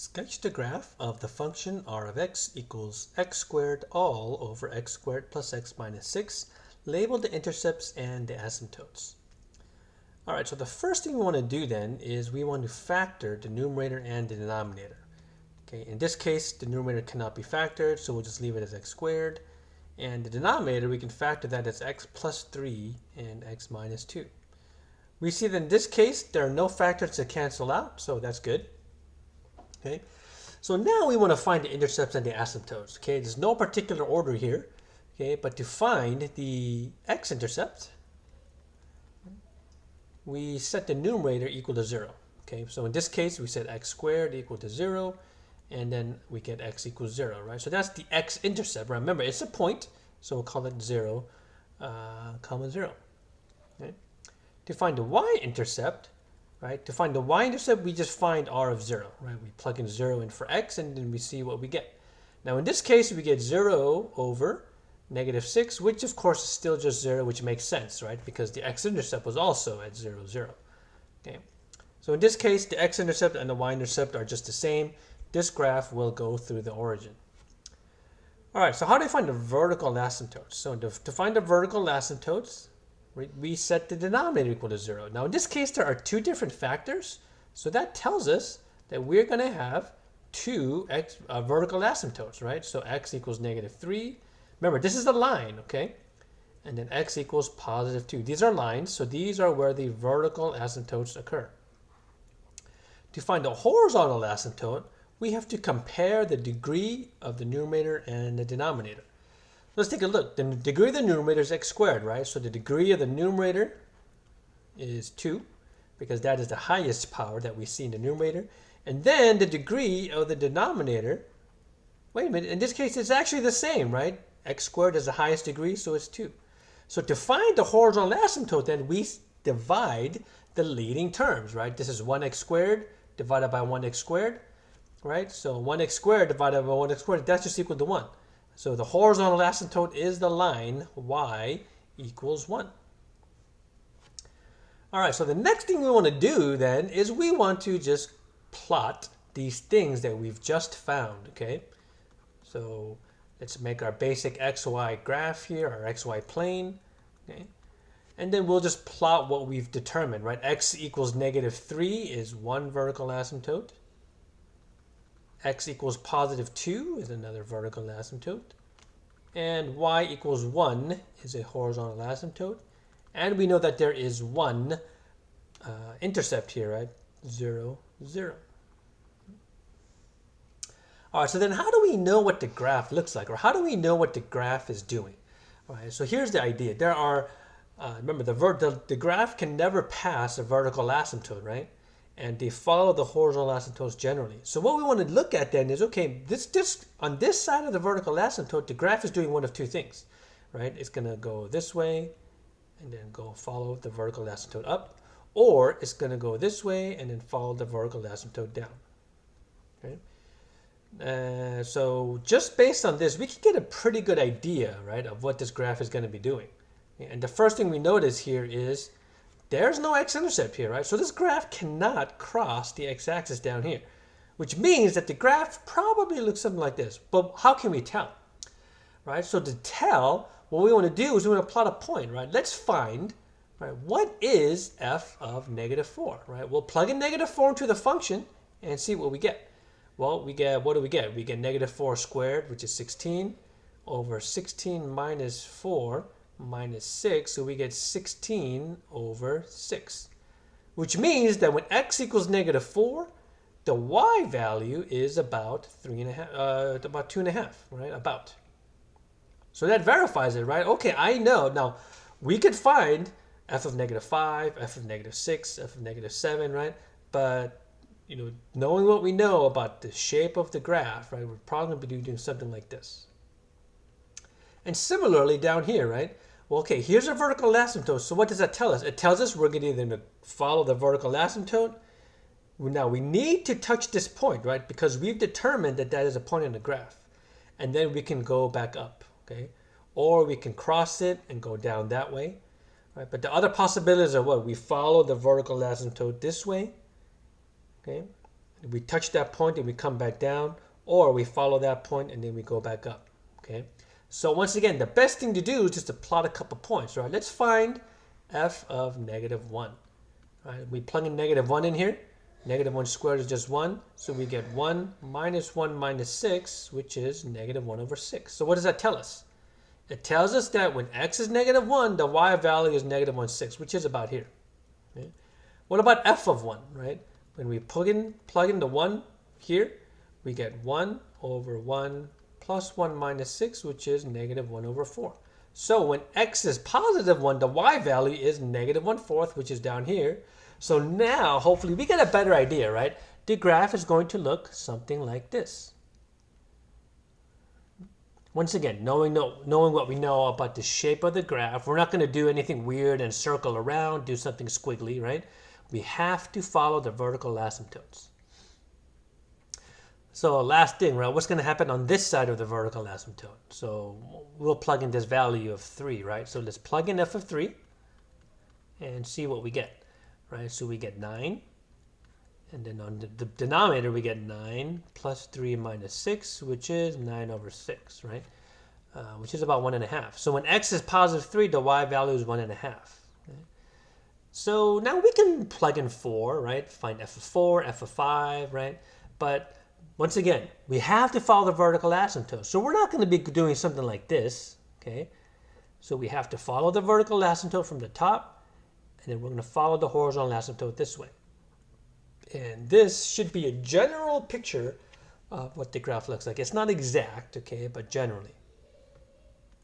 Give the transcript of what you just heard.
Sketch the graph of the function r of x equals x squared all over x squared plus x minus 6. Label the intercepts and the asymptotes. All right, so the first thing we want to do then is we want to factor the numerator and the denominator. Okay, in this case, the numerator cannot be factored, so we'll just leave it as x squared. And the denominator, we can factor that as x plus 3 and x minus 2. We see that in this case, there are no factors to cancel out, so that's good. Okay, so now we want to find the intercepts and the asymptotes. Okay, there's no particular order here. Okay, but to find the x-intercept, we set the numerator equal to 0. Okay, so in this case, we set x squared equal to 0, and then we get x equals 0, right? So that's the x-intercept. Remember, it's a point, so we'll call it 0, comma 0. Okay. To find the y-intercept, right? To find the y-intercept, we just find r of 0, right? We plug in 0 in for x, and then we see what we get. Now, in this case, we get 0 over negative 6, which of course is still just 0, which makes sense, right? Because the x-intercept was also at 0, 0. Okay. So in this case, the x-intercept and the y-intercept are just the same. This graph will go through the origin. All right, so how do I find the vertical asymptotes? So to find the vertical asymptotes, we set the denominator equal to 0. Now, in this case, there are two different factors. So that tells us that we're going to have two vertical asymptotes, right? So x equals negative 3. Remember, this is a line, okay? And then x equals positive 2. These are lines, so these are where the vertical asymptotes occur. To find the horizontal asymptote, we have to compare the degree of the numerator and the denominator. Let's take a look. The degree of the numerator is x squared, right? So the degree of the numerator is 2, because that is the highest power that we see in the numerator. And then the degree of the denominator, wait a minute, in this case it's actually the same, right? X squared is the highest degree, so it's 2. So to find the horizontal asymptote, then we divide the leading terms, right? This is 1x squared divided by 1x squared, right? So 1x squared divided by 1x squared, that's just equal to 1. So the horizontal asymptote is the line y equals 1. All right, so the next thing we want to do then is we want to just plot these things that we've just found, okay? So let's make our basic xy graph here, our xy plane, okay? And then we'll just plot what we've determined, right? X equals negative 3 is one vertical asymptote. X equals positive 2 is another vertical asymptote. And y equals 1 is a horizontal asymptote. And we know that there is one intercept here, right? 0, 0. All right, so then how do we know what the graph looks like? Or how do we know what the graph is doing? All right, so here's the idea. There are, remember, the graph can never pass a vertical asymptote, right? And they follow the horizontal asymptotes generally. So what we want to look at then is, okay, this on this side of the vertical asymptote, the graph is doing one of two things, right? It's going to go this way and then go follow the vertical asymptote up, or it's going to go this way and then follow the vertical asymptote down. Okay? So just based on this, we can get a pretty good idea, right, of what this graph is going to be doing. And the first thing we notice here is there's no x-intercept here, right? So this graph cannot cross the x-axis down here, which means that the graph probably looks something like this. But how can we tell, right? So to tell, what we want to do is we want to plot a point, right? Let's find, right, what is f of negative 4, right? We'll plug in negative 4 into the function and see what we get. Well, we get, what do we get? We get negative 4 squared, which is 16, over 16 minus 4 minus 6, so we get 16 over 6, which means that when x equals negative 4, the y value is about 3.5, about 2.5, right? About. So that verifies it, right? Okay, I know. Now, we could find f of negative 5, f of negative 6, f of negative 7, right? But, you know, knowing what we know about the shape of the graph, right, we're probably going to be doing something like this. And similarly down here, right? Well, okay, here's a vertical asymptote. So what does that tell us? It tells us we're going to either follow the vertical asymptote. Now, we need to touch this point, right? Because we've determined that that is a point in the graph. And then we can go back up, okay? Or we can cross it and go down that way, right? But the other possibilities are what? We follow the vertical asymptote this way, okay? we touch that point and we come back down, or we follow that point and then we go back up. Okay. So once again, the best thing to do is just to plot a couple points, right? Let's find f of -1. Right? We plug in -1 in here. -1 squared is just 1, so we get 1 minus 1 minus 6, which is -1/6. So what does that tell us? It tells us that when x is -1, the y value is -1/6, which is about here. Okay? What about f of 1, right? When we plug in the 1 here, we get 1 over 1 plus 1 minus 6, which is -1/4. So when x is +1, the y value is -1/4, which is down here. So now, hopefully, we get a better idea, right? The graph is going to look something like this. Once again, knowing what we know about the shape of the graph, we're not going to do anything weird and circle around, do something squiggly, right? We have to follow the vertical asymptotes. So last thing, right? What's going to happen on this side of the vertical asymptote? So we'll plug in this value of 3, right? So let's plug in f of 3 and see what we get. Right, so we get 9, and then on the denominator we get 9 plus 3 minus 6, which is 9/6, right? Which is about 1.5. So when x is +3, the y value is 1.5. Okay? So now we can plug in 4, right? Find f of 4, f of 5, right? But once again, we have to follow the vertical asymptote. So we're not going to be doing something like this, okay? So we have to follow the vertical asymptote from the top, and then we're going to follow the horizontal asymptote this way. And this should be a general picture of what the graph looks like. It's not exact, okay, but generally.